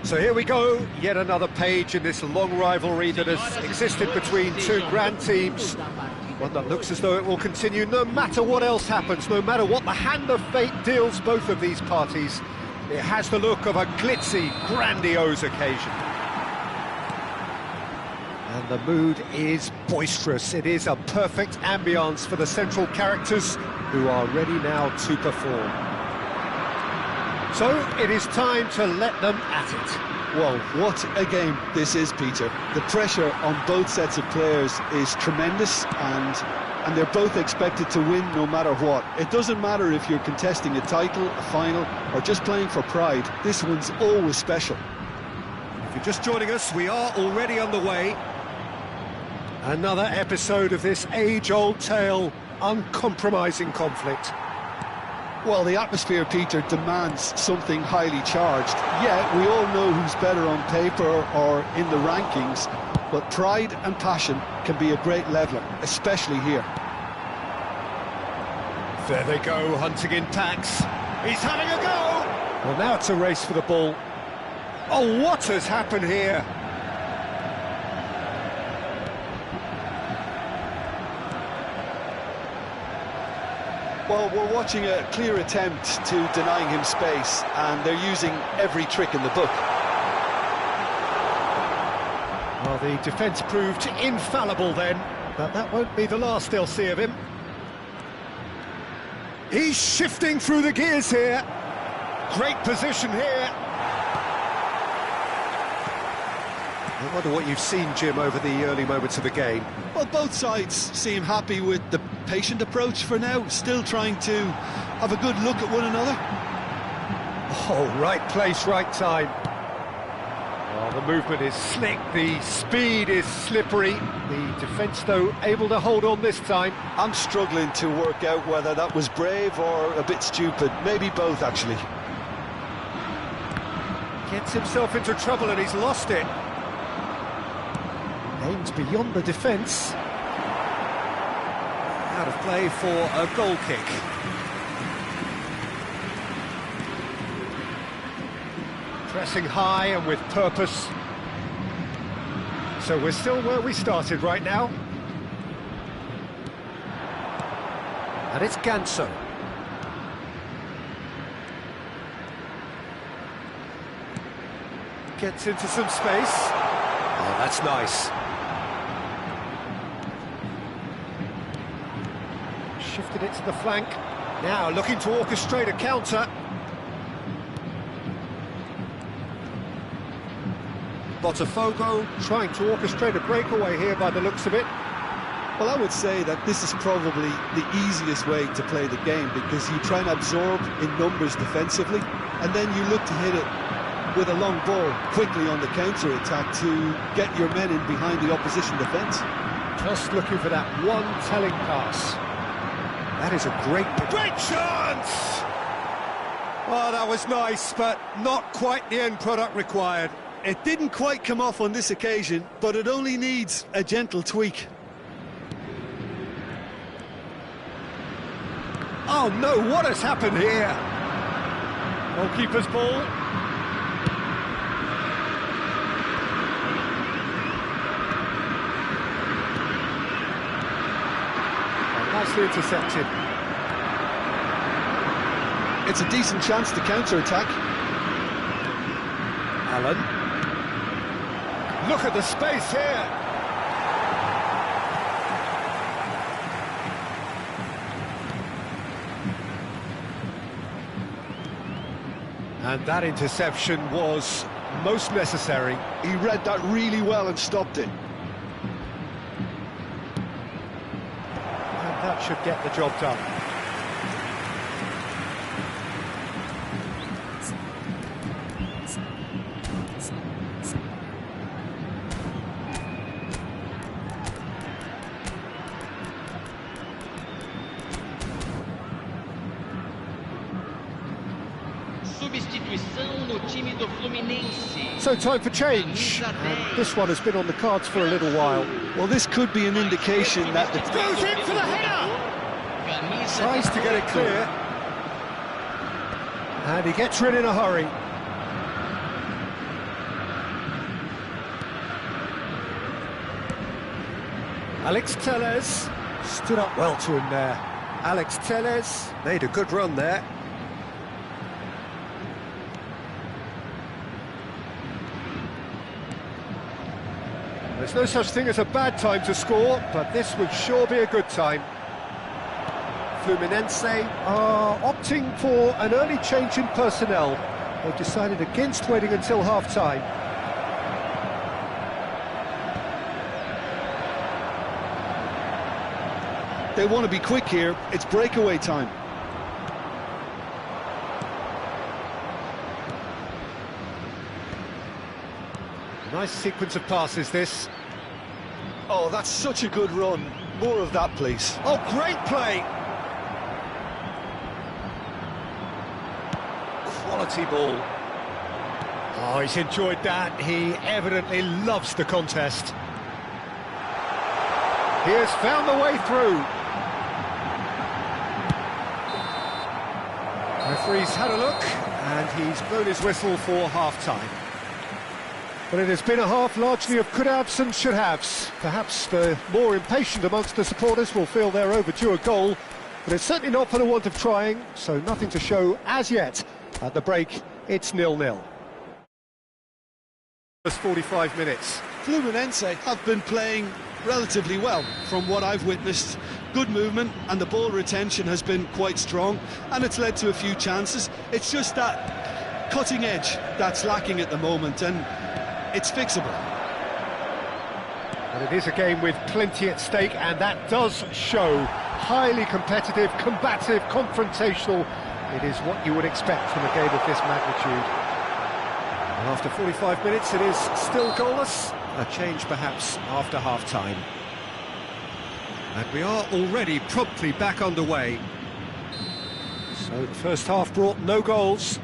So here we go, yet another page in this long rivalry that has existed between two grand teams. One that looks as though it will continue no matter what else happens, no matter what the hand of fate deals both of these parties. It has the look of a glitzy, grandiose occasion. And the mood is boisterous. It is a perfect ambience for the central characters who are ready now to perform. So it is time to let them at it. Well, what a game this is, Peter. The pressure on both sets of players is tremendous, and they're both expected to win no matter what. It doesn't matter if you're contesting a title, a final, or just playing for pride. This one's always special. If you're just joining us, we are already underway. Another episode of this age-old tale, uncompromising conflict. Well, the atmosphere, Peter, demands something highly charged. Yeah, we all know who's better on paper or in the rankings, but pride and passion can be a great leveller, especially here. There they go, hunting in packs. He's having a go! Well, now it's a race for the ball. Oh, what has happened here? Well, we're watching a clear attempt to denying him space, and they're using every trick in the book. Well, the defence proved infallible then, but that won't be the last they'll see of him. He's shifting through the gears here. Great position here. I wonder what you've seen, Jim, over the early moments of the game. Well, both sides seem happy with the patient approach for now, still trying to have a good look at one another. Oh, right place, right time. Well, the movement is slick, the speed is slippery. The defence, though, able to hold on this time. I'm struggling to work out whether that was brave or a bit stupid. Maybe both, actually. Gets himself into trouble and he's lost it. Aims beyond the defence. Out of play for a goal kick. Pressing high and with purpose. So we're still where we started right now. And it's Ganso. Gets into some space. Oh, that's nice. Shifted it to the flank. Now looking to orchestrate a counter. Botafogo trying to orchestrate a breakaway here by the looks of it. Well, I would say that this is probably the easiest way to play the game, because you try and absorb in numbers defensively, and then you look to hit it with a long ball quickly on the counter-attack to get your men in behind the opposition defence. Just looking for that one telling pass. That is a great chance! Oh, that was nice, but not quite the end product required. It didn't quite come off on this occasion, but it only needs a gentle tweak. Oh no, what has happened here? Goalkeeper's ball. nicely intercepted. It's a decent chance to counter-attack. Allen. Look at the space here. And that interception was most necessary. He read that really well and stopped it. And that should get the job done. Substituição no time do Fluminense. So time for change. And this one has been on the cards for a little while. Well, this could be an indication that the... Goes in for the header! Tries to get it clear. And he gets rid in a hurry. Alex Telles stood up well to him there. Alex Telles made a good run there. There's no such thing as a bad time to score, but this would sure be a good time. Fluminense are opting for an early change in personnel. They've decided against waiting until half-time. They want to be quick here. It's breakaway time. Nice sequence of passes, this. Oh, that's such a good run. More of that, please. Oh, great play! Quality ball. Oh, he's enjoyed that. He evidently loves the contest. He has found the way through. Referee's had a look, and he's blown his whistle for half-time. But it has been a half largely of could-haves and should-haves. Perhaps the more impatient amongst the supporters will feel they're overdue a goal, but it's certainly not for the want of trying, so nothing to show as yet. At the break, it's 0-0. Just 45 minutes. Fluminense have been playing relatively well from what I've witnessed. Good movement and the ball retention has been quite strong, and it's led to a few chances. It's just that cutting edge that's lacking at the moment, and it's fixable. But it is a game with plenty at stake, and that does show. Highly competitive, combative, confrontational. It is what you would expect from a game of this magnitude. And after 45 minutes, it is still goalless. A change perhaps after half-time. And we are already promptly back underway. So the first half brought no goals.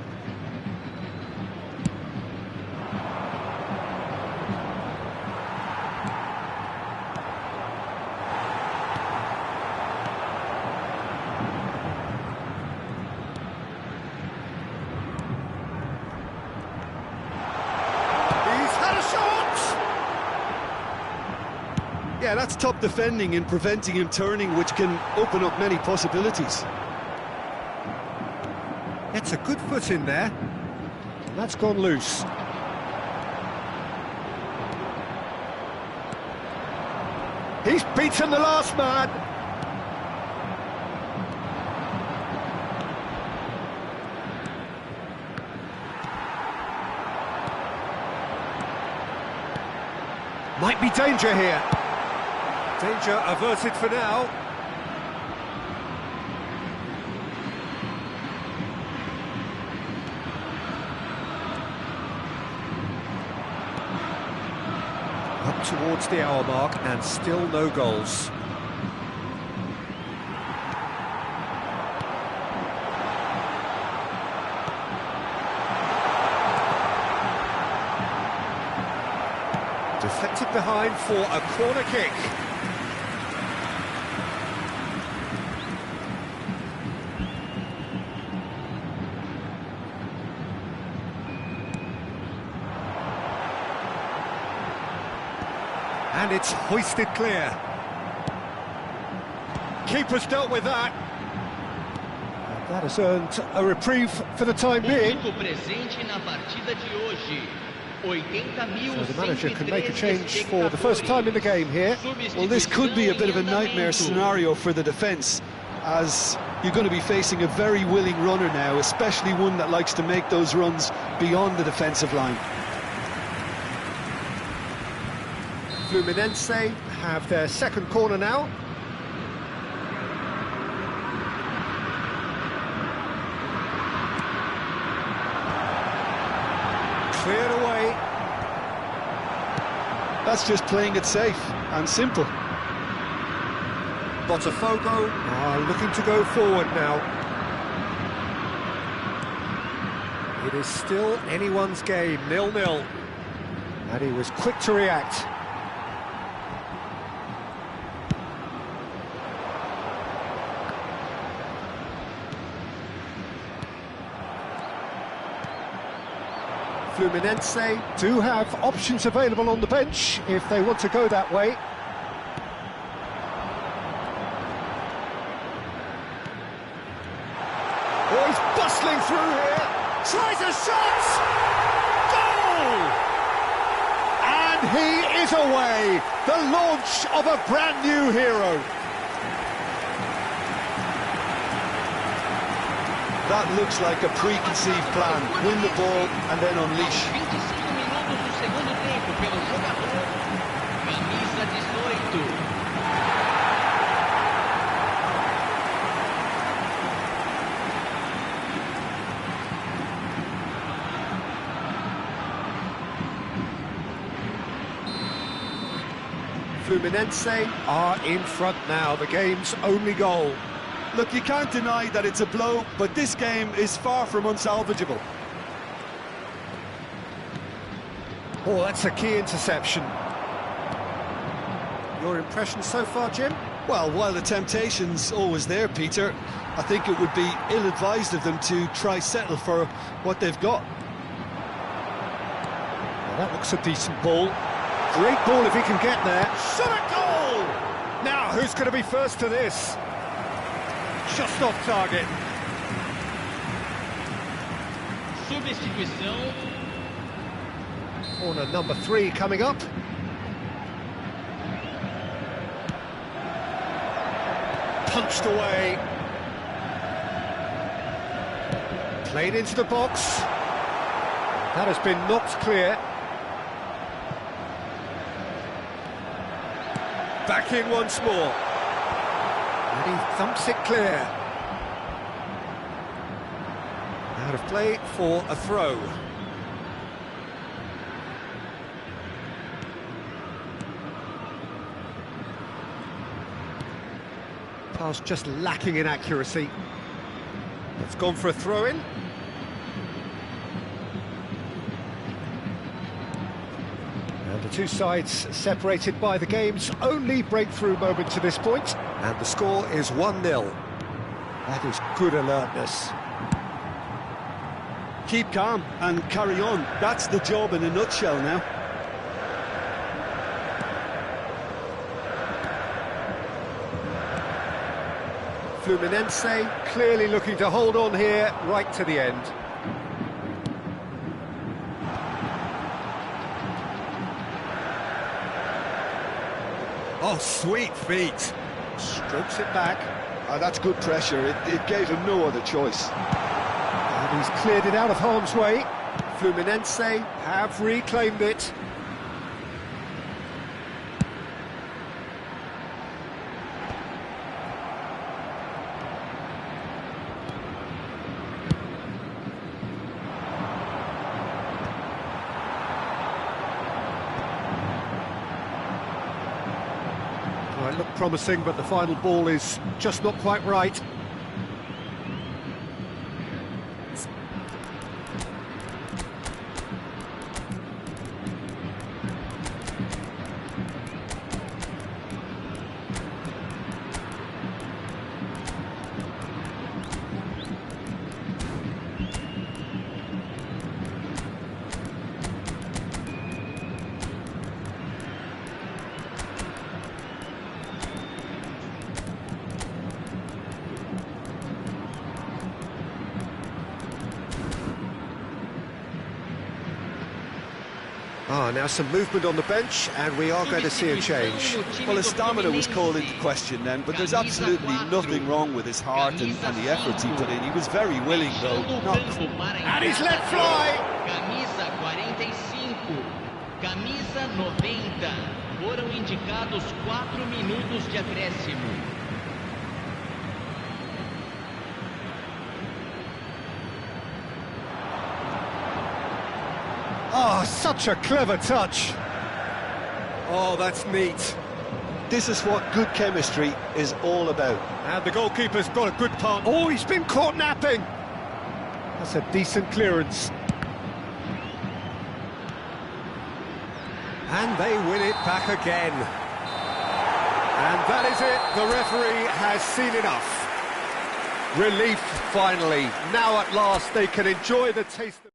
Yeah, that's top defending and preventing him turning, which can open up many possibilities. It's a good foot in there. And that's gone loose. He's beaten the last man. Might be danger here. Danger averted for now. Up towards the hour mark and still no goals. Deflected behind for a corner kick. And it's hoisted clear. keeper's dealt with that. And that has earned a reprieve for the time being. Presente na partida de hoje. So the manager can make a change for the first time in the game here. Well, this could be a bit of a nightmare scenario for the defence, as you're going to be facing a very willing runner now, especially one that likes to make those runs beyond the defensive line. Fluminense have their second corner now. Cleared away. That's just playing it safe and simple. Botafogo are looking to go forward now. It is still anyone's game, 0-0. And he was quick to react. Fluminense do have options available on the bench if they want to go that way. Oh, he's bustling through here. Tries a shot! Goal! And he is away. The launch of a brand new hero. That looks like a preconceived plan. Win the ball and then unleash. 25 minutos do segundo tempo pelo jogador. Camisa 18. Fluminense are in front now, the game's only goal. Look, you can't deny that it's a blow, but this game is far from unsalvageable. Oh, that's a key interception. Your impression so far, Jim? Well, while the temptation's always there, Peter, I think it would be ill-advised of them to try settle for what they've got. Well, that looks a decent ball. Great ball if he can get there. Shot a goal! Now, who's going to be first to this? Just off target. Substituição. Corner number 3 coming up. Punched away. Played into the box. That has been knocked clear. Back in once more. And he thumps it clear. Out of play for a throw. Pass just lacking in accuracy. It's gone for a throw-in. And the two sides separated by the game's only breakthrough moment to this point. And the score is 1-0. That is good alertness. Keep calm and carry on. That's the job in a nutshell now. Fluminense clearly looking to hold on here right to the end. Oh, sweet feet. Strokes it back. That's good pressure. It gave him no other choice. And he's cleared it out of harm's way. Fluminense have reclaimed it. Well, it looked promising, but the final ball is just not quite right. Ah, now some movement on the bench, and we are going to see a change. Well, his stamina was called into question then, but there's absolutely nothing wrong with his heart and the efforts he put in. He was very willing, though. And he's let fly! Camisa 45, camisa 90. Foram indicados 4 minutos de acréscimo. Oh, such a clever touch. Oh, that's neat. This is what good chemistry is all about. And the goalkeeper's got a good part. Oh, he's been caught napping. That's a decent clearance. And they win it back again. And that is it. The referee has seen enough. Relief, finally. Now at last they can enjoy the taste of...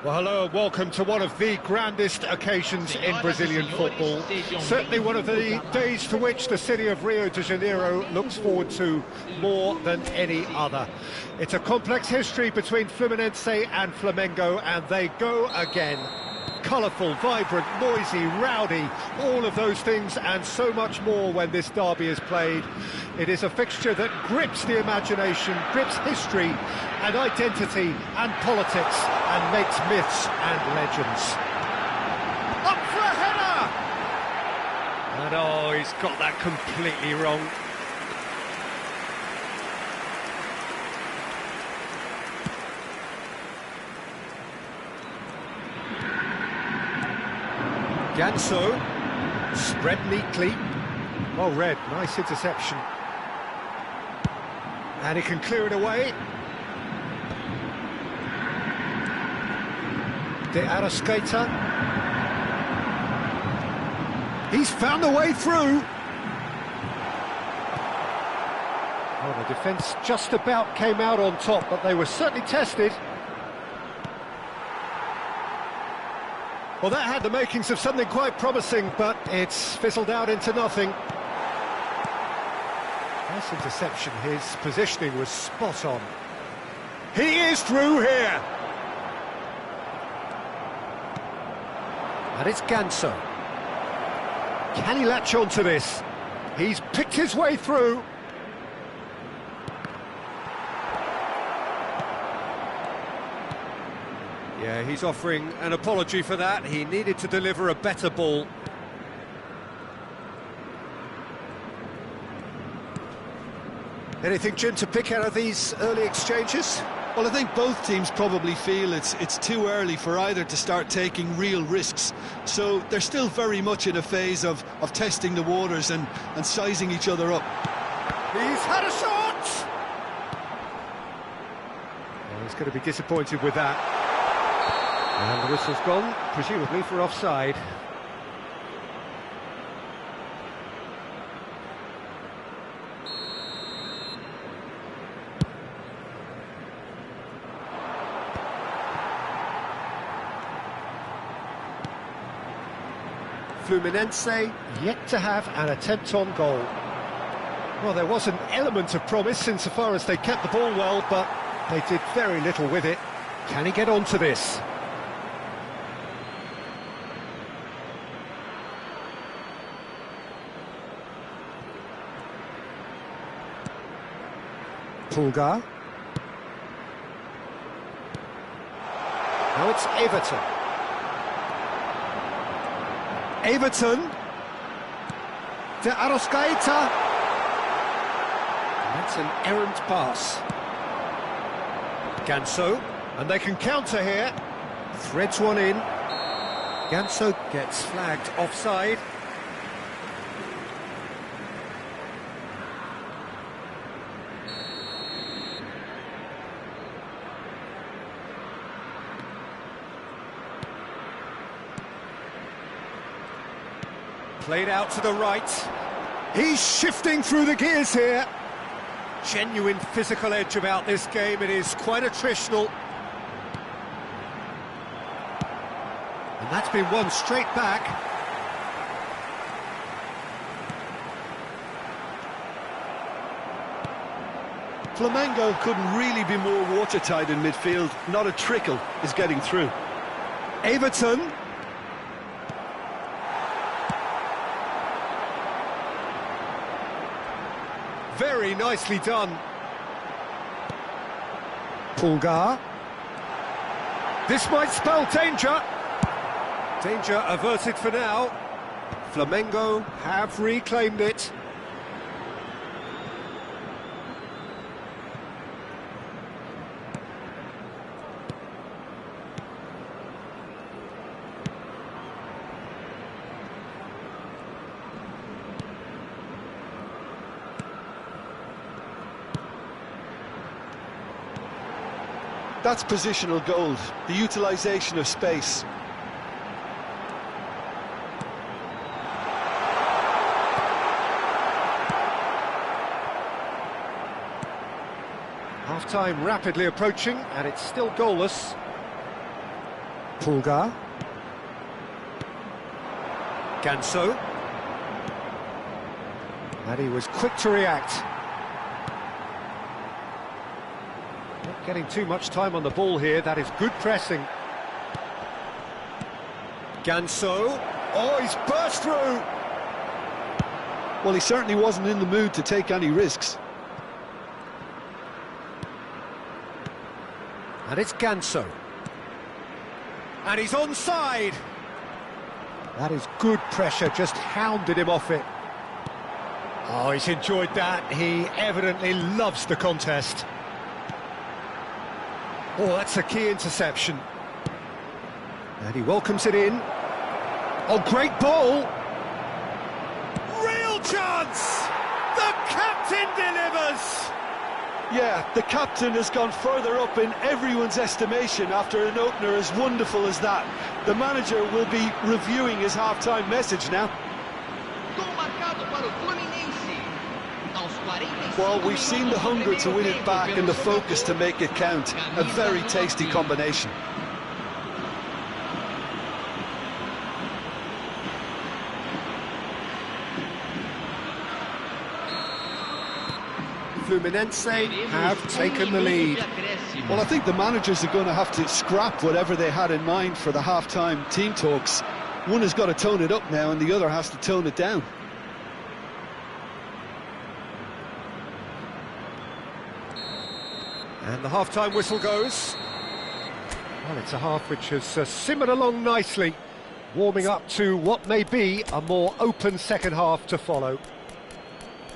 Well, hello and welcome to one of the grandest occasions in Brazilian football. Certainly one of the days to which the city of Rio de Janeiro looks forward to more than any other. It's a complex history between Fluminense and Flamengo, and they go again. Colourful, vibrant, noisy, rowdy, all of those things and so much more when this derby is played. It is a fixture that grips the imagination, grips history and identity and politics and makes myths and legends. Up for a header! And oh, he's got that completely wrong. Ganso, spread neatly, well read, nice interception. And he can clear it away. De Arrascaeta. He's found the way through. Well, the defence just about came out on top, but they were certainly tested. Well, that had the makings of something quite promising, but it's fizzled out into nothing. Nice interception, his positioning was spot on. He is through here! And it's Ganso. Can he latch on to this? He's picked his way through. Yeah, he's offering an apology for that. He needed to deliver a better ball. Anything, Jim, to pick out of these early exchanges? Well, I think both teams probably feel it's too early for either to start taking real risks. So they're still very much in a phase of testing the waters and sizing each other up. He's had a shot! Well, he's going to be disappointed with that. And the whistle's gone, presumably for offside. Fluminense yet to have an attempt on goal. Well, there was an element of promise insofar as they kept the ball well, but they did very little with it. Can he get on to this? Pulgar. Now it's Everton. Everton. De Arrascaeta. That's an errant pass. Ganso, and they can counter here. Threads one in. Ganso gets flagged offside. Played out to the right. He's shifting through the gears here. Genuine physical edge about this game. It is quite attritional. And that's been won straight back. Flamengo couldn't really be more watertight in midfield. Not a trickle is getting through. Everton. Very nicely done. Pulgar. This might spell danger. Danger averted for now. Flamengo have reclaimed it. That's positional gold, the utilisation of space. Half-time rapidly approaching, and it's still goalless. Pulgar. Ganso. And he was quick to react. Not getting too much time on the ball here. That is good pressing. Ganso. Oh, he's burst through! Well, he certainly wasn't in the mood to take any risks. And it's Ganso. And he's onside! That is good pressure, just hounded him off it. Oh, he's enjoyed that. He evidently loves the contest. Oh, that's a key interception. And he welcomes it in. Oh, great ball! Real chance! The captain delivers! Yeah, the captain has gone further up in everyone's estimation after an opener as wonderful as that. The manager will be reviewing his half-time message now. Well, we've seen the hunger to win it back and the focus to make it count. A very tasty combination. Fluminense have taken the lead. Well, I think the managers are going to have to scrap whatever they had in mind for the half-time team talks. One has got to tone it up now and the other has to tone it down. And the half-time whistle goes. Well, it's a half which has simmered along nicely, warming up to what may be a more open second half to follow.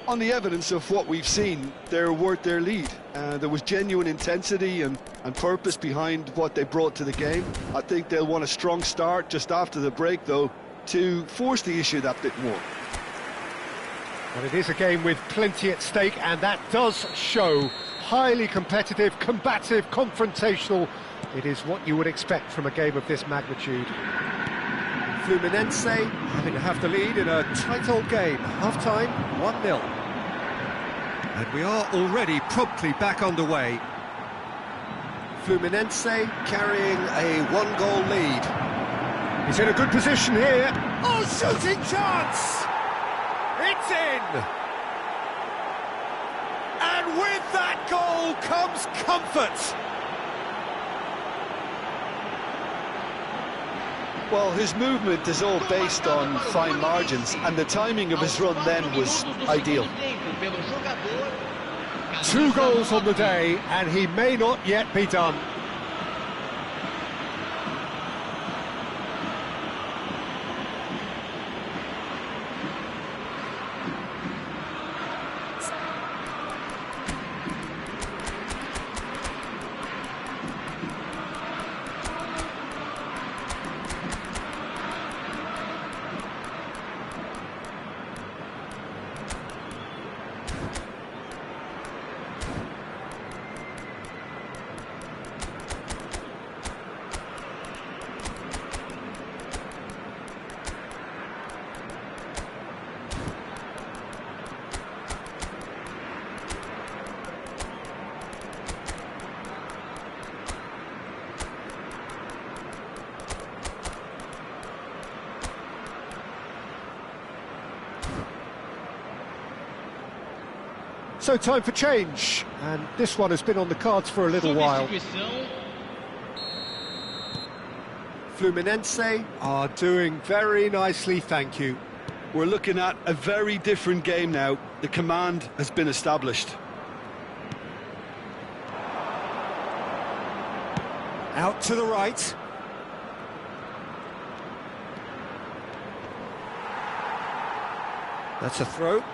On the evidence of what we've seen, they're worth their lead. There was genuine intensity and purpose behind what they brought to the game. I think they'll want a strong start just after the break, though, to force the issue that bit more. Well, it is a game with plenty at stake, and that does show. Highly competitive, combative, confrontational. It is what you would expect from a game of this magnitude. Fluminense having to have the lead in a tight old game. Half-time, 1-0. And we are already promptly back underway. Fluminense carrying a one-goal lead. He's in a good position here. Oh, shooting chance! It's in! And with that goal comes comfort. Well, his movement is all based on fine margins, and the timing of his run then was ideal. 2 goals on the day, and he may not yet be done. So time for change, and this one has been on the cards for a little while. Fluminense are doing very nicely, thank you. We're looking at a very different game now. The command has been established. Out to the right. That's a throw.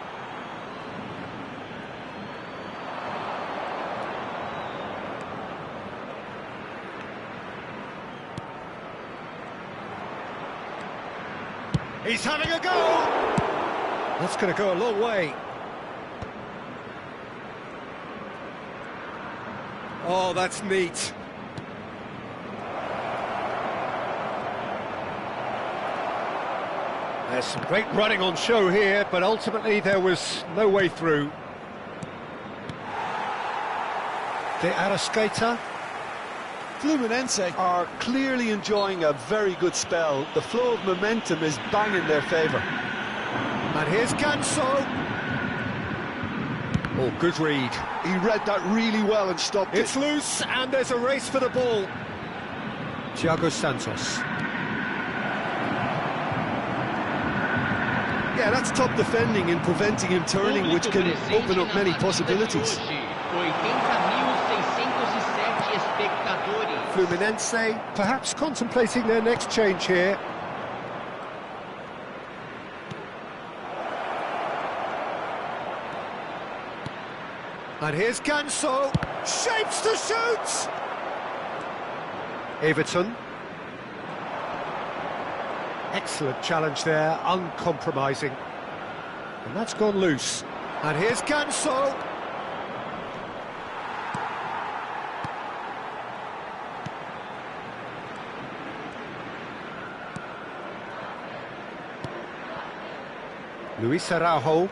He's having a go! That's going to go a long way. Oh, that's neat. There's some great running on show here, but ultimately there was no way through. De Arrascaeta. Fluminense are clearly enjoying a very good spell. The flow of momentum is bang in their favour. And here's Ganso. Oh, good read. He read that really well and stopped it. It's loose, and there's a race for the ball. Thiago Santos. Yeah, that's top defending and preventing him turning, which can open up many possibilities. Fluminense perhaps contemplating their next change here. And here's Ganso, shapes to shoot! Everton. Excellent challenge there, uncompromising. And that's gone loose. And here's Ganso. Luis Araujo.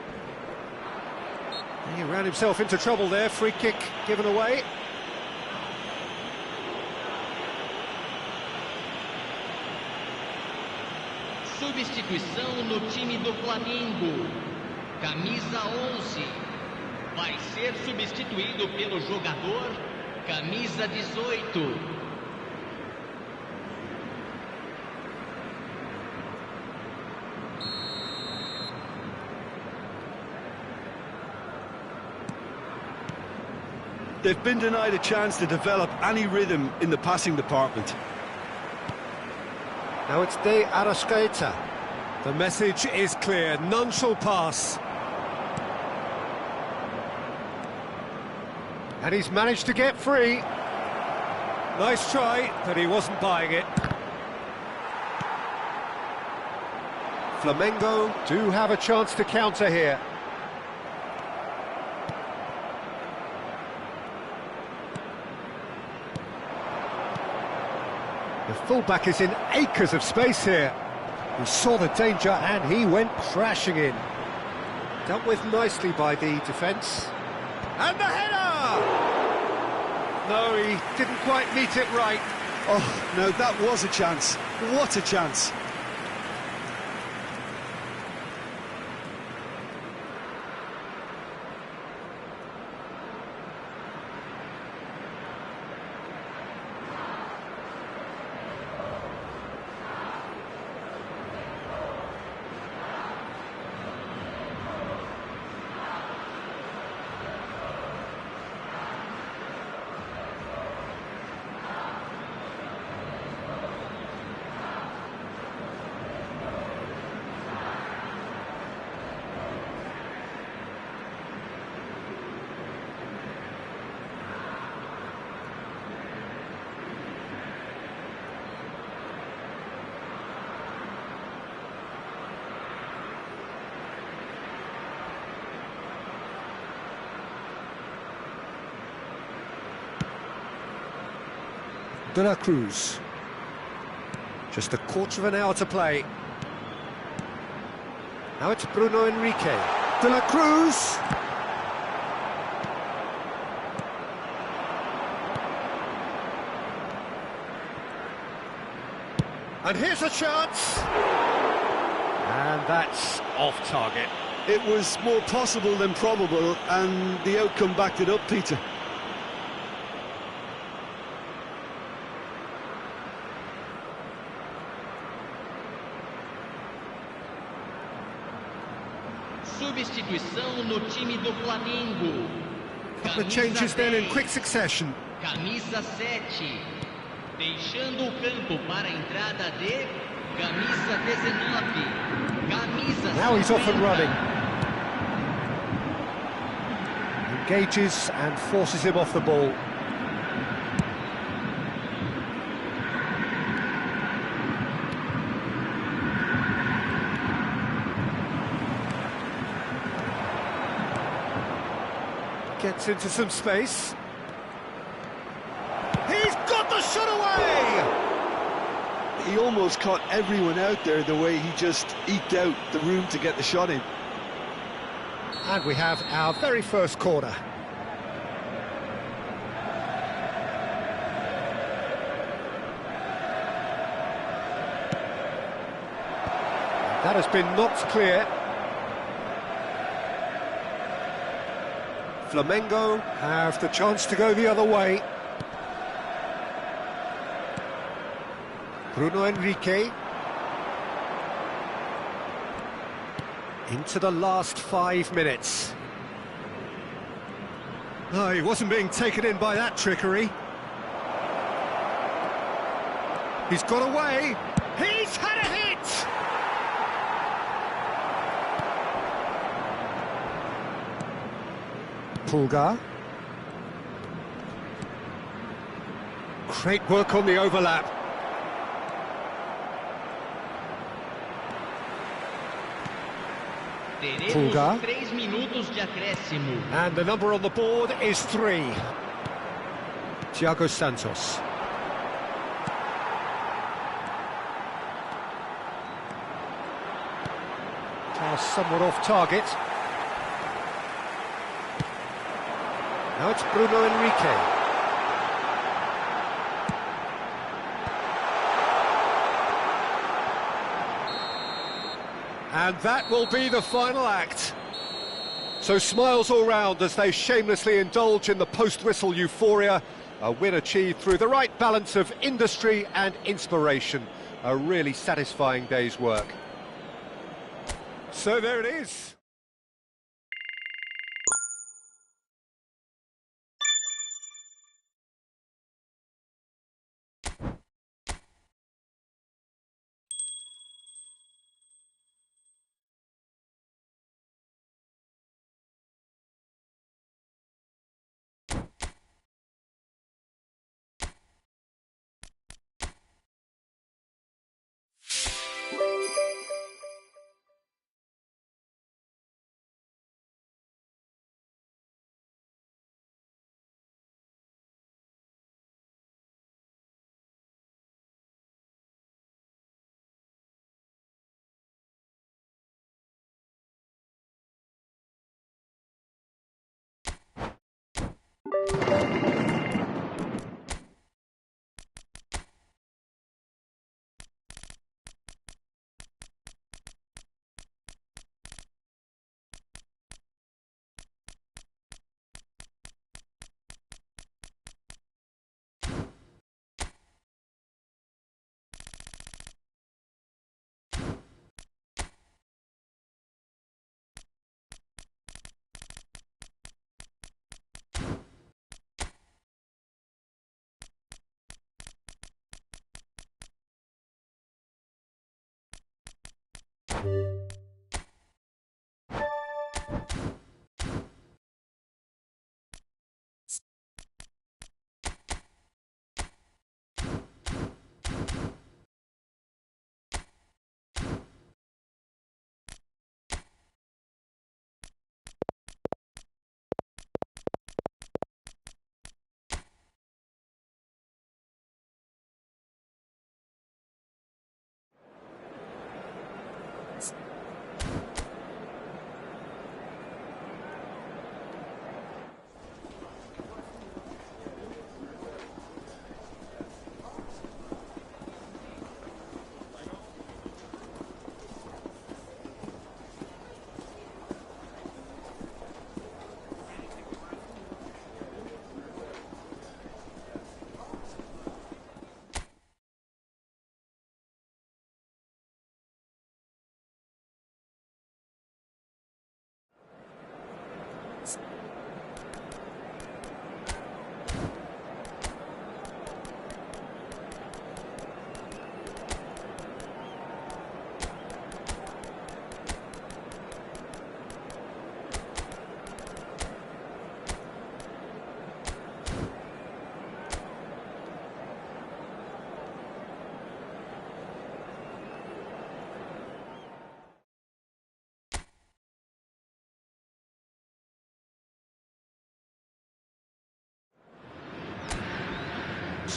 He ran himself into trouble there, free kick given away. Substituição no time do Flamengo. Camisa 11. Vai ser substituído pelo jogador camisa 18. They've been denied a chance to develop any rhythm in the passing department. Now it's De Arrascaeta. The message is clear, none shall pass. And he's managed to get free. Nice try, but he wasn't buying it. Flamengo do have a chance to counter here. The fullback is in acres of space here. He saw the danger and he went crashing in. Dealt with nicely by the defence. And the header! No, he didn't quite meet it right. Oh, no, that was a chance. What a chance. De la Cruz. Just a quarter of an hour to play. Now it's Bruno Enrique. De la Cruz! And here's a chance! And that's off target. It was more possible than probable, and the outcome backed it up, Peter. Substituição no time do Flamengo. The changes then in quick succession. Camisa 7. Deixando o campo para a entrada de camisa 19. Camisa Now he's off and 50. running. Engages and forces him off the ball. Gets into some space. He's got the shot away! He almost caught everyone out there the way he just eked out the room to get the shot in. And we have our very first corner. That has been knocked clear. Flamengo have the chance to go the other way. Bruno Enrique. Into the last 5 minutes. Oh, he wasn't being taken in by that trickery. He's got away. He's had a hit! Pulgar. Great work on the overlap. Pulgar. 3 minutos de acréscimo. And the number on the board is 3. Thiago Santos. Pass somewhat off target. Now it's Bruno Enrique. And that will be the final act. So smiles all round as they shamelessly indulge in the post-whistle euphoria. A win achieved through the right balance of industry and inspiration. A really satisfying day's work. So there it is.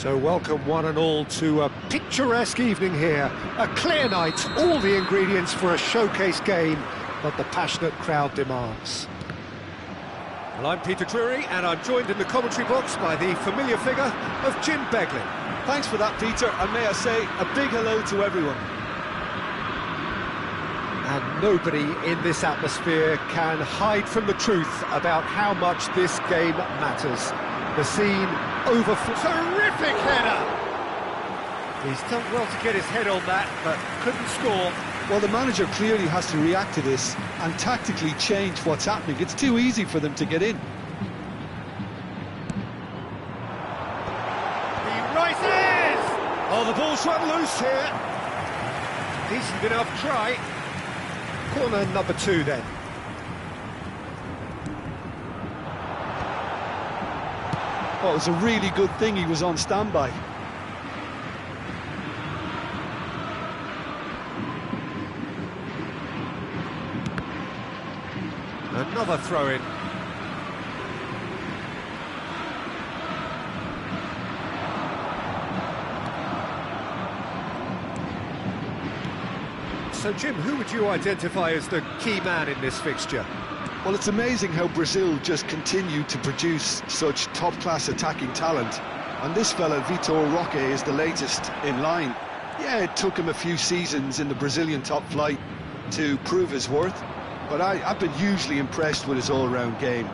So welcome one and all to a picturesque evening here. A clear night, all the ingredients for a showcase game that the passionate crowd demands. Well, I'm Peter Drury, and I'm joined in the commentary box by the familiar figure of Jim Beglin. Thanks for that, Peter, and may I say a big hello to everyone. And nobody in this atmosphere can hide from the truth about how much this game matters. The scene overflows. Terrific header! He's done well to get his head on that, but couldn't score. Well, the manager clearly has to react to this and tactically change what's happening. It's too easy for them to get in. He rises! Oh, the ball's run loose here. Decent enough try. Corner number 2 then. Well, it was a really good thing he was on standby. Another throw-in. So, Jim, who would you identify as the key man in this fixture? Well, it's amazing how Brazil just continue to produce such top-class attacking talent. And this fella, Vitor Roque, is the latest in line. Yeah, it took him a few seasons in the Brazilian top flight to prove his worth. But I've been hugely impressed with his all-round game.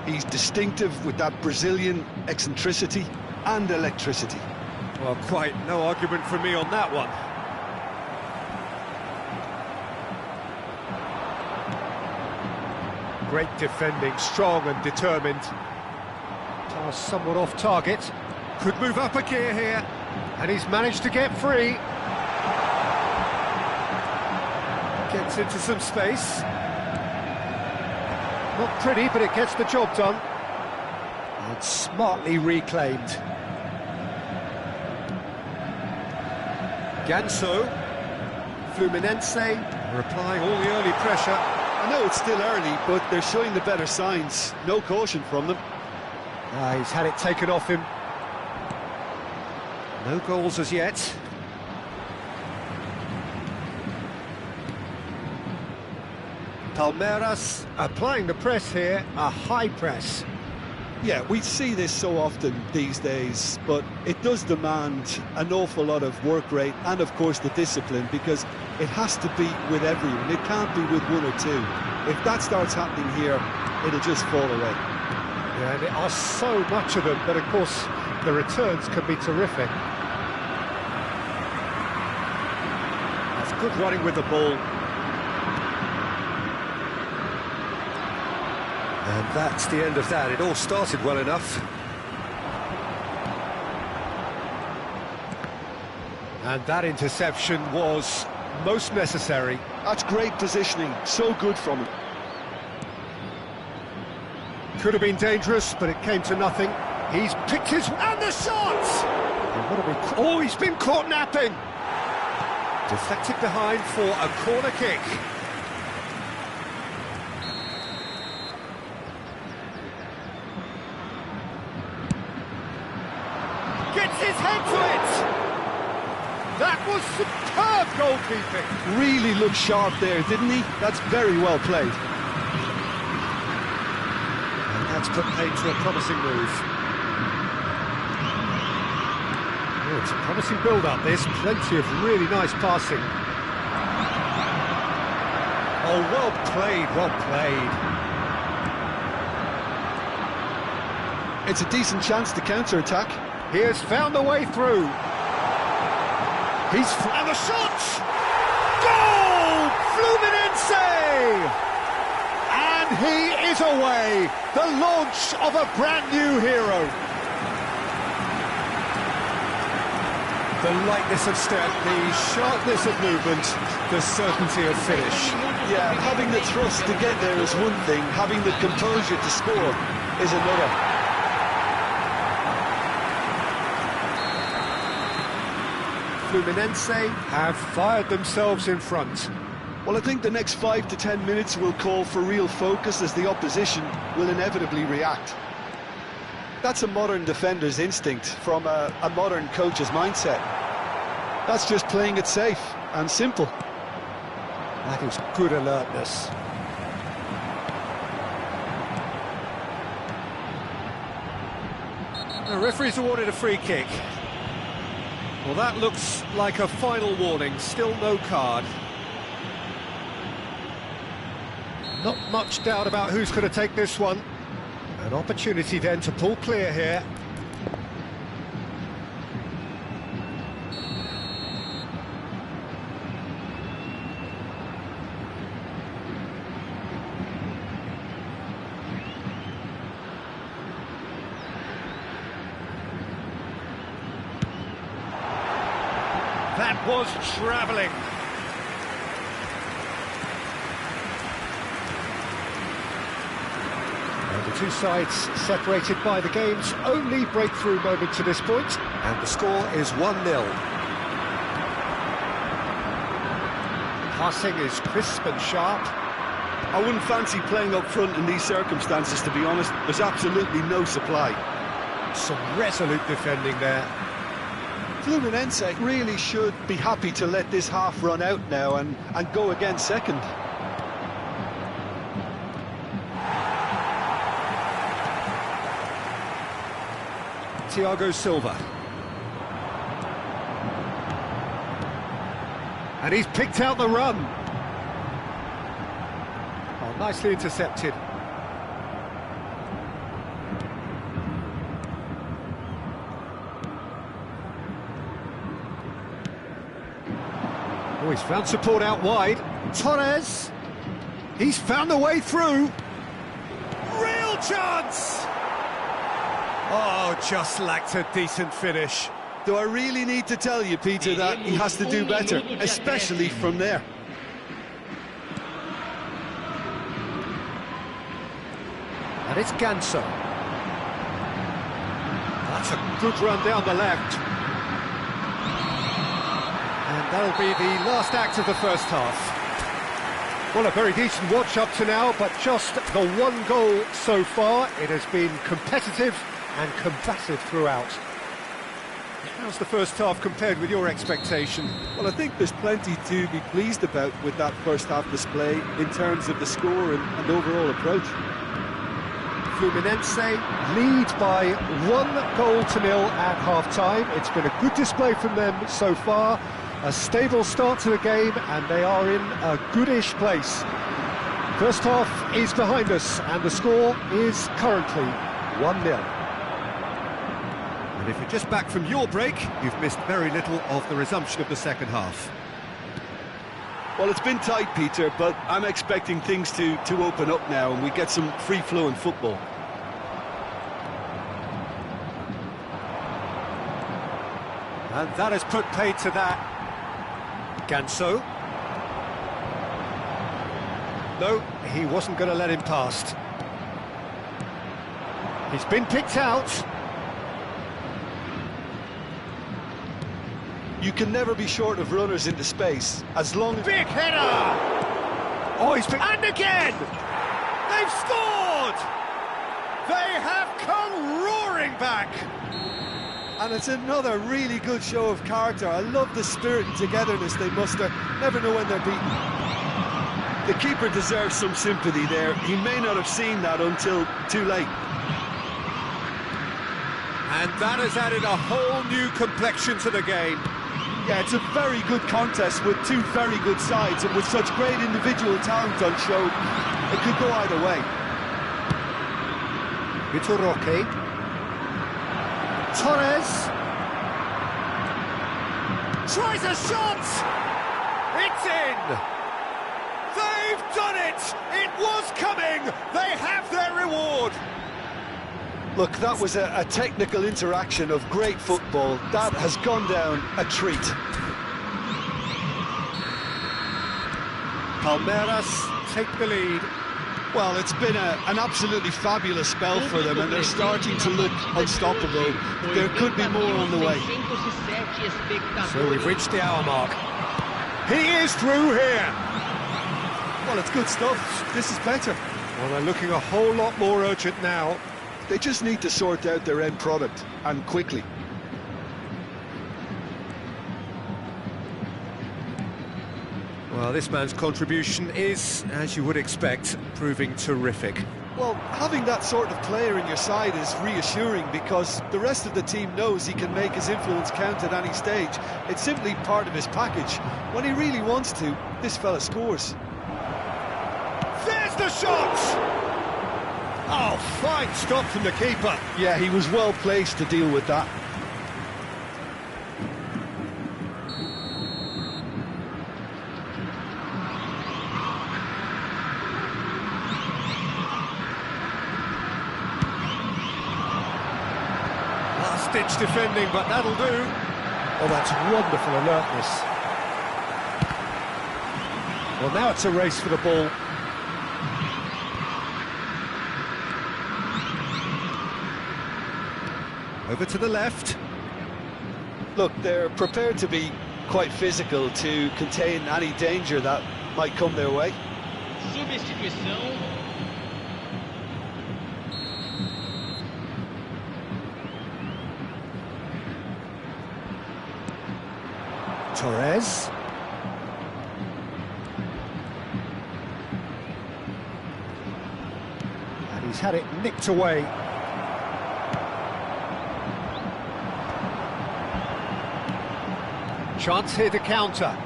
He's distinctive with that Brazilian eccentricity and electricity. Well, quite no argument from me on that one. Great defending, strong and determined. Pass somewhat off target. Could move up a gear here. And he's managed to get free. Gets into some space. Not pretty, but it gets the job done. And smartly reclaimed. Ganso. Fluminense are applying all the early pressure. I know it's still early, but they're showing the better signs. No caution from them. He's had it taken off him. No goals as yet. Palmeiras applying the press here, a high press. Yeah, we see this so often these days, but it does demand an awful lot of work rate and, of course, the discipline, because it has to be with everyone. It can't be with one or two. If that starts happening here, it'll just fall away. Yeah, and there are so much of them, but of course the returns can be terrific. That's good running with the ball. And that's the end of that. It all started well enough. And that interception was most necessary. That's great positioning, so good from him. Could have been dangerous, but it came to nothing. He's picked his... and the shot! Oh, he's been caught napping! Deflected behind for a corner kick. Gets his head to it! That was superb goalkeeping! Really looked sharp there, didn't he? That's very well played. And that's put paid to a promising move. Oh, it's a promising build-up, this. Plenty of really nice passing. Oh, well played, well played. It's a decent chance to counter-attack. He has found a way through. He's... and the shot! Goal! Fluminense! And he is away. The launch of a brand new hero. The lightness of step, the sharpness of movement, the certainty of finish. Yeah, having the trust to get there is one thing, having the composure to score is another. Fluminense have fired themselves in front. Well, I think the next 5 to 10 minutes will call for real focus as the opposition will inevitably react. that's a modern defender's instinct from a modern coach's mindset. That's just playing it safe and simple. That is good alertness. The referee's awarded a free kick. Well, that looks like a final warning, still no card. Not much doubt about who's going to take this one. An opportunity then to pull clear here. That was travelling. And the two sides separated by the game's only breakthrough moment to this point, and the score is 1-0. Passing is crisp and sharp. I wouldn't fancy playing up front in these circumstances, to be honest. There's absolutely no supply. Some resolute defending there. Fluminense really should be happy to let this half run out now and go again second. Thiago Silva. And he's picked out the run. Oh, nicely intercepted. Oh, he's found support out wide. Torres. He's found the way through. Real chance! Oh, just lacked a decent finish. Do I really need to tell you, Peter, that he has to do better, especially from there? And it's Ganso. That's a good run down the left. And that'll be the last act of the first half. Well, a very decent watch up to now, but just the one goal so far. It has been competitive and combative throughout. How's the first half compared with your expectation? Well, I think there's plenty to be pleased about with that first half display in terms of the score and overall approach. Fluminense lead by 1-0 at half-time. It's been a good display from them so far. A stable start to the game, and they are in a goodish place. First half is behind us, and the score is currently 1-0. And if you're just back from your break, you've missed very little of the resumption of the second half. Well, it's been tight, Peter, but I'm expecting things to open up now and we get some free-flowing football. And that has put paid to that. Ganso. No, he wasn't going to let him past. He's been picked out. You can never be short of runners into space, as long as... Big header! Oh, he's been... And again! They've scored! They have come roaring back! And it's another really good show of character. I love the spirit and togetherness they muster. Never know when they're beaten. The keeper deserves some sympathy there. He may not have seen that until too late. And that has added a whole new complexion to the game. Yeah, it's a very good contest with two very good sides, and with such great individual talent on show, it could go either way. Vitor Roque. Torres. Tries a shot! It's in! They've done it! It was coming! They have their reward! Look, that was a technical interaction of great football. That has gone down a treat. Palmeiras take the lead. Well, it's been an absolutely fabulous spell for them, and they're starting to look unstoppable. There could be more on the way. So we've reached the hour mark. He is through here! Well, it's good stuff. This is better. Well, they're looking a whole lot more urgent now. They just need to sort out their end product, and quickly. Well, this man's contribution is, as you would expect, proving terrific. Well, having that sort of player in your side is reassuring because the rest of the team knows he can make his influence count at any stage. It's simply part of his package. When he really wants to, this fella scores. There's the shot! Oh, fine stop from the keeper. Yeah, he was well placed to deal with that. Last-ditch defending, but that'll do. Oh, that's wonderful alertness. Well, now it's a race for the ball. Over to the left. Look, they're prepared to be quite physical to contain any danger that might come their way. Substituição. Torres. And he's had it nicked away. Chance here to counter.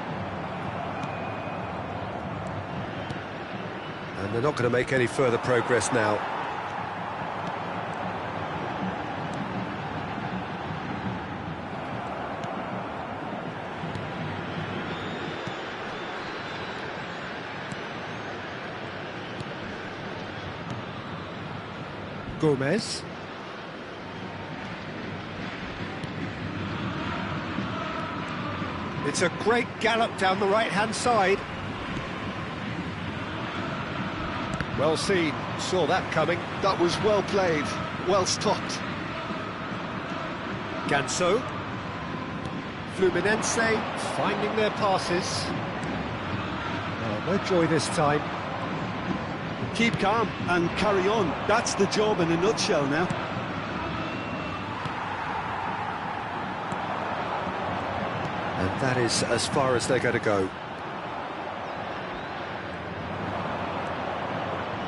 And they're not going to make any further progress now. Gomez. It's a great gallop down the right-hand side. Well seen, saw that coming. That was well played, well stopped. Ganso. Fluminense finding their passes. Oh, no joy this time. Keep calm and carry on. That's the job in a nutshell now. And that is as far as they're going to go.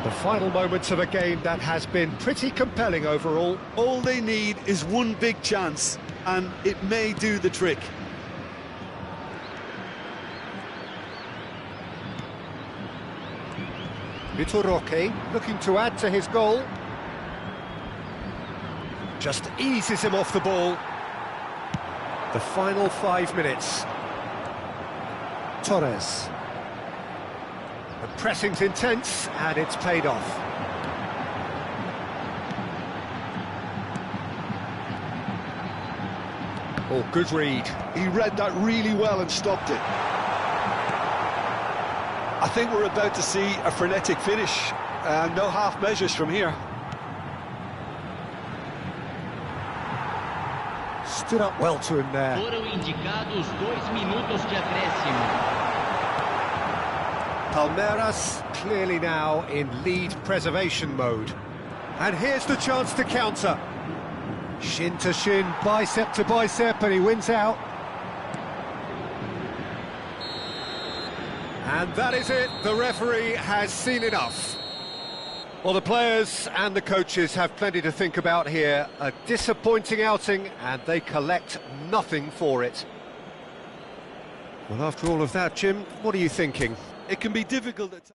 The final moments of a game that has been pretty compelling overall. All they need is one big chance, and it may do the trick. Vitor Roque looking to add to his goal. Just eases him off the ball. The final 5 minutes. Torres. The pressing's intense, and it's paid off. Oh, good read. He read that really well and stopped it. I think we're about to see a frenetic finish. No half measures from here. Stood up well to him there. Foram indicados 2 minutos de acréscimo. Palmeiras clearly now in lead preservation mode. And here's the chance to counter. Shin to shin, bicep to bicep, and he wins out. And that is it. The referee has seen enough. Well, the players and the coaches have plenty to think about here. A disappointing outing, and they collect nothing for it. Well, after all of that, Jim, what are you thinking? It can be difficult at times.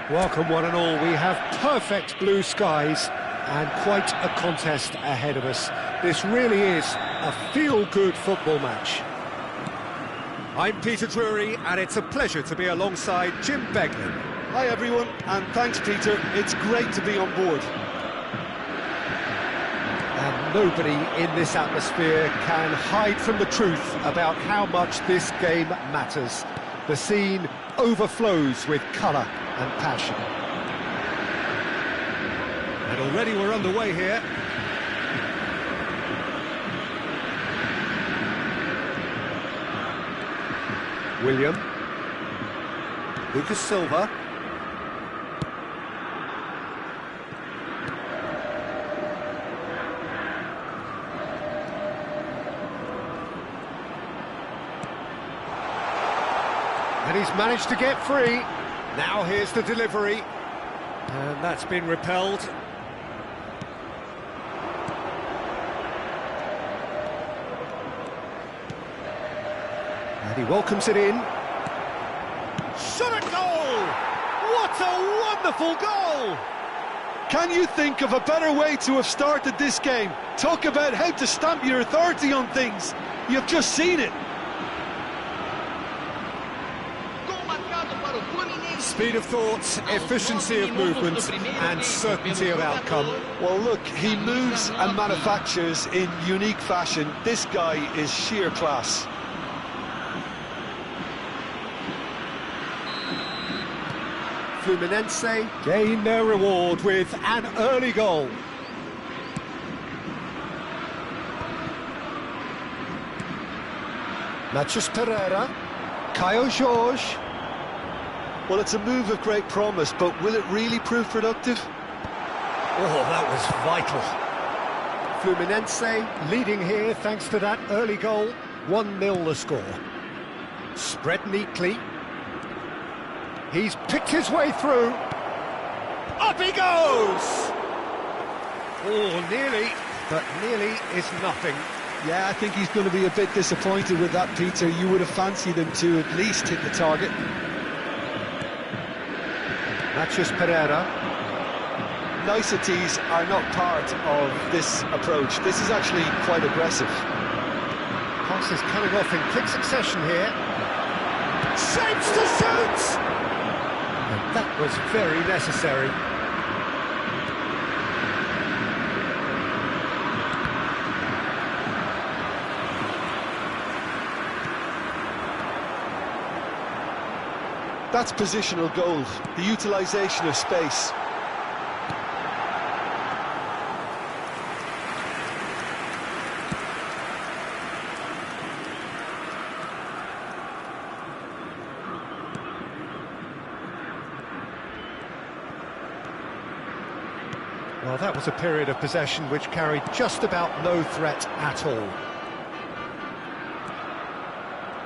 Welcome one and all, we have perfect blue skies and quite a contest ahead of us. This really is a feel-good football match. I'm Peter Drury and it's a pleasure to be alongside Jim Beglin. Hi everyone, and thanks Peter, it's great to be on board. And nobody in this atmosphere can hide from the truth about how much this game matters. The scene overflows with colour and passion. And already we're underway here. William. Lucas Silva. And he's managed to get free. Now here's the delivery. And that's been repelled. And he welcomes it in. Shot at goal! What a wonderful goal! Can you think of a better way to have started this game? Talk about how to stamp your authority on things. You've just seen it. Speed of thought, efficiency of movement and certainty of outcome. Well look, he moves and manufactures in unique fashion. This guy is sheer class. Fluminense gain their reward with an early goal. Matheus Pereira, Caio Jorge. Well, it's a move of great promise, but will it really prove productive? Oh, that was vital. Fluminense leading here thanks to that early goal. 1-0 the score. Spread neatly. He's picked his way through. Up he goes! Oh, nearly, but nearly is nothing. Yeah, I think he's going to be a bit disappointed with that, Peter. You would have fancied him to at least hit the target. Matheus Pereira. Niceties are not part of this approach. This is actually quite aggressive. Pass is coming off in quick succession here. Shapes to shoot! And that was very necessary. That's positional goal, the utilisation of space. Well, that was a period of possession which carried just about no threat at all.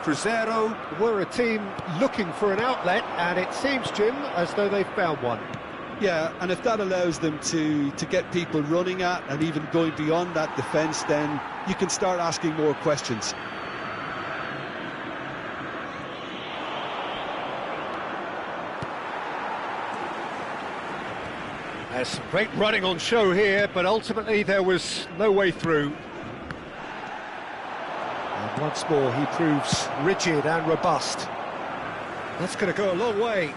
Cruzeiro were a team looking for an outlet, and it seems, Jim, as though they've found one. Yeah, and if that allows them to get people running at and even going beyond that defence, then you can start asking more questions. There's some great running on show here, but ultimately there was no way through. And once more he proves rigid and robust. That's going to go a long way.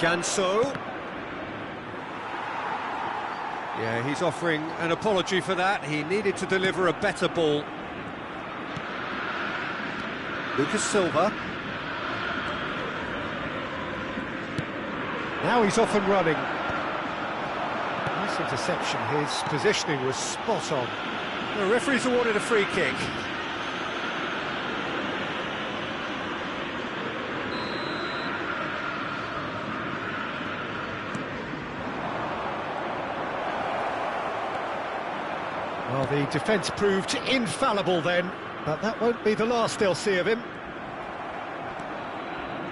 Ganso. Yeah, he's offering an apology for that. He needed to deliver a better ball. Lucas Silva. Now he's off and running. Nice interception. His positioning was spot on. The referee's awarded a free kick. Well, the defence proved infallible then, but that won't be the last they'll see of him.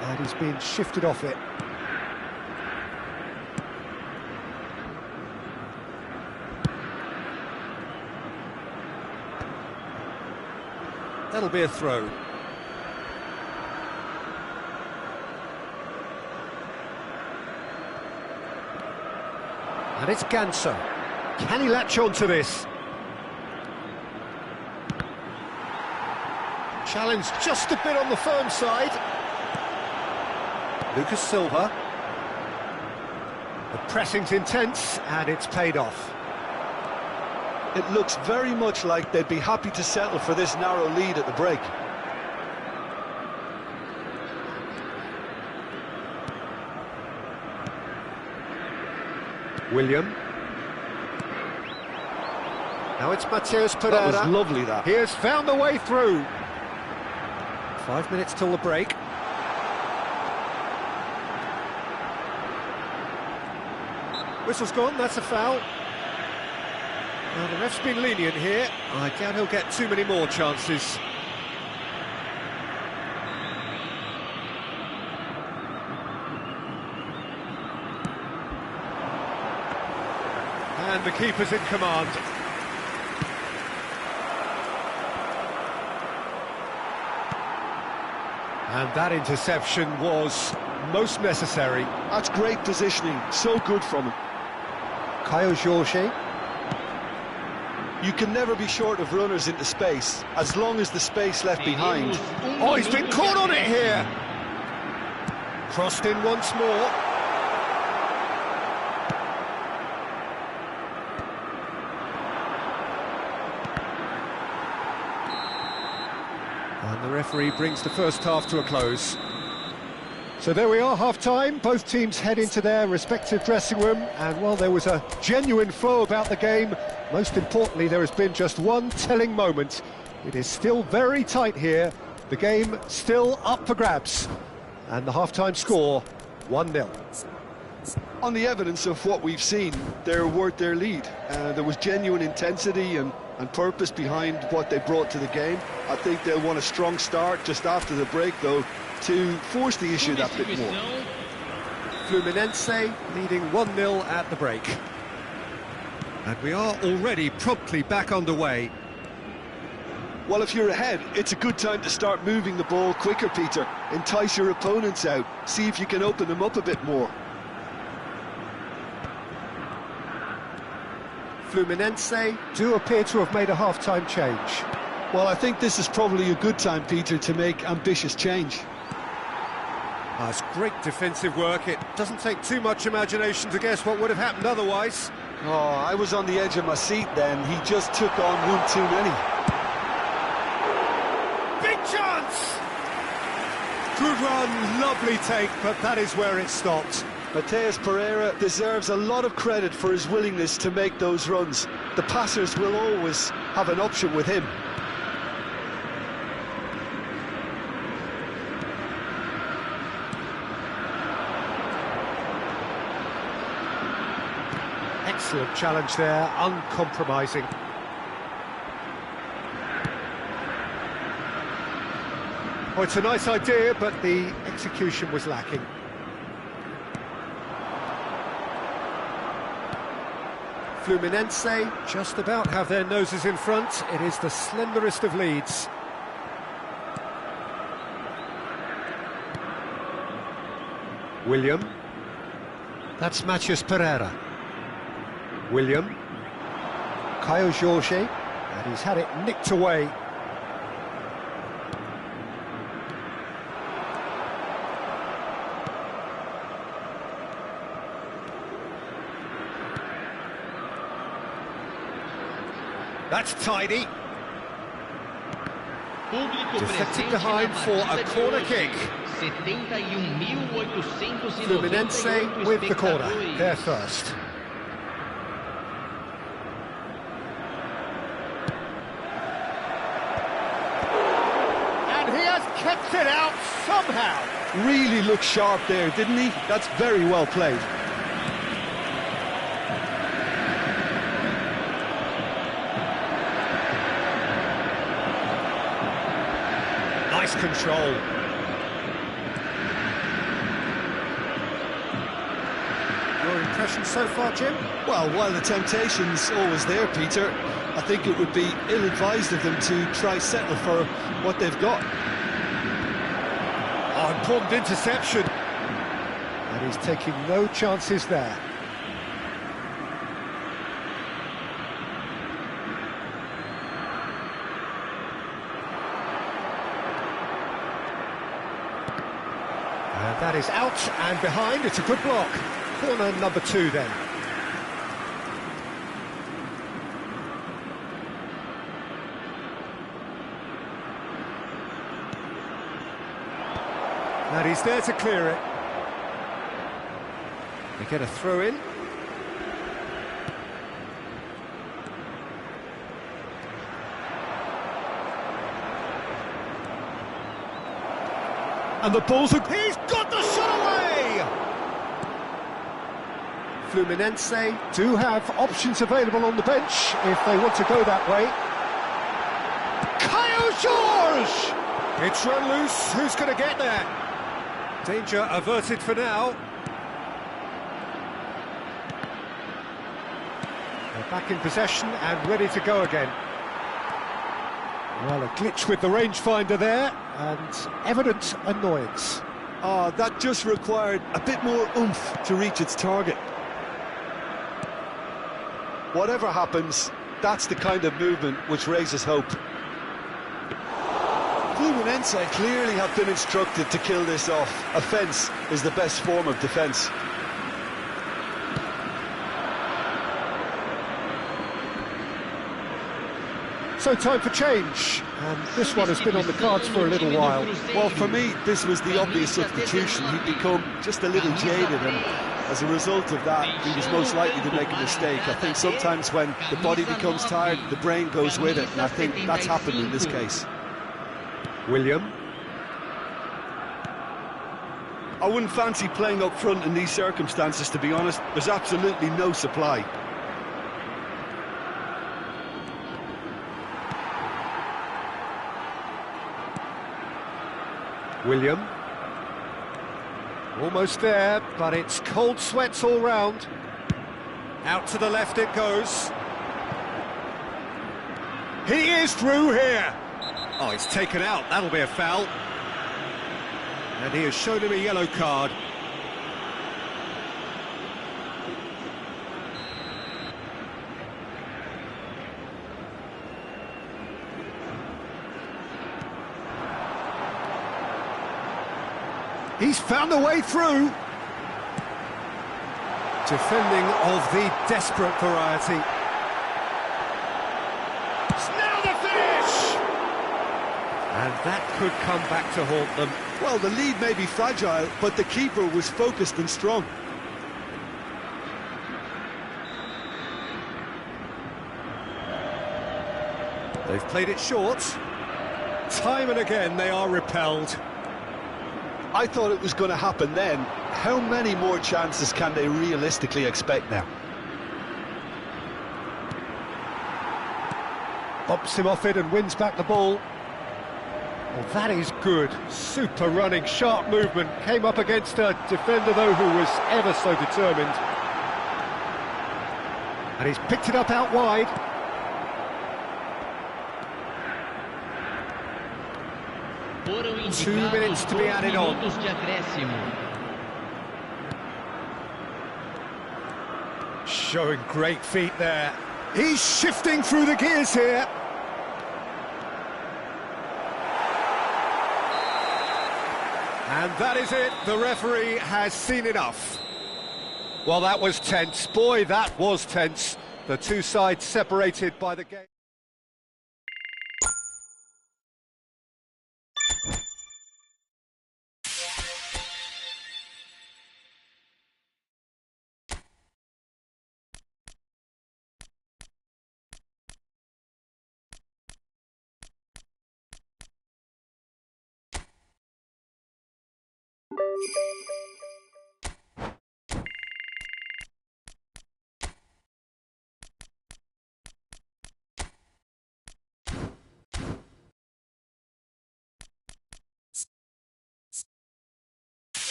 And he's been shifted off it. That'll be a throw. And it's Ganso. Can he latch on to this? Challenge just a bit on the firm side. Lucas Silva. The pressing's intense, and it's paid off. It looks very much like they'd be happy to settle for this narrow lead at the break. William. Now it's Mateus Pereira. That was lovely, that. He has found the way through. 5 minutes till the break. Whistle's gone, that's a foul. Well, the ref's been lenient here. I doubt he'll get too many more chances. And the keeper's in command. And that interception was most necessary. That's great positioning, so good from him. Caio Jorge. You can never be short of runners into space, as long as the space left behind. Oh, he's been caught on it here! Crossed in once more. And the referee brings the first half to a close. So there we are, half-time. Both teams head into their respective dressing room, and while there was a genuine flow about the game, most importantly, there has been just one telling moment. It is still very tight here. The game still up for grabs. And the half-time score, 1-0. On the evidence of what we've seen, they're worth their lead. There was genuine intensity and purpose behind what they brought to the game. I think they'll want a strong start just after the break, though, to force the issue that bit more. Fluminense leading 1-0 at the break. And we are already promptly back underway. Well, if you're ahead, it's a good time to start moving the ball quicker, Peter. Entice your opponents out. See if you can open them up a bit more. Fluminense do appear to have made a half-time change. Well, I think this is probably a good time, Peter, to make ambitious change. That's great defensive work. It doesn't take too much imagination to guess what would have happened otherwise. Oh, I was on the edge of my seat then. He just took on one too many. Big chance! Good run, lovely take, but that is where it stopped. Mateus Pereira deserves a lot of credit for his willingness to make those runs. The passers will always have an option with him. Excellent challenge there, uncompromising. Oh, it's a nice idea, but the execution was lacking. Fluminense just about have their noses in front. It is the slenderest of leads. William. That's Mateus Pereira. William. Caio Jorge. And he's had it nicked away. That's tidy. Deflected behind for a corner kick. Fluminense with the corner, they're first. And he has kept it out somehow. Really looked sharp there, didn't he? That's very well played. Nice control. Your impression so far, Jim? Well, while the temptation's always there, Peter, I think it would be ill-advised of them to try settle for what they've got. Oh, important interception. And he's taking no chances there. And that is out and behind. It's a good block. Corner number 2 then. And he's there to clear it. They get a throw in. And the ball's... He's got the shot away! Fluminense do have options available on the bench if they want to go that way. Caio Jorge! It's run loose. Who's going to get there? Danger averted for now. They're back in possession and ready to go again. Well, a glitch with the rangefinder there, and evident annoyance. Oh, that just required a bit more oomph to reach its target. Whatever happens, that's the kind of movement which raises hope. Fluminense clearly have been instructed to kill this off. Offence is the best form of defence. So time for change, and this one has been on the cards for a little while. Well, for me, this was the obvious substitution. He'd become just a little jaded, and as a result of that, he was most likely to make a mistake. I think sometimes when the body becomes tired, the brain goes with it, and I think that's happened in this case. William. I wouldn't fancy playing up front in these circumstances, to be honest. There's absolutely no supply. William. Almost there, but it's cold sweats all round. Out to the left it goes. He is through here. Oh, he's taken out. That'll be a foul. And he has shown him a yellow card. He's found a way through. Defending of the desperate variety. Now the finish! And that could come back to haunt them. Well, the lead may be fragile, but the keeper was focused and strong. They've played it short. Time and again they are repelled. I thought it was going to happen then. How many more chances can they realistically expect now? Bumps him off it and wins back the ball. Well, that is good. Super running, sharp movement. Came up against a defender, though, who was ever so determined. And he's picked it up out wide. Foram 2 minutes to be added on. minutos de acréscimo. Showing great feet there. He's shifting through the gears here. And that is it. The referee has seen enough. Well, that was tense. Boy, that was tense. The two sides separated by the game.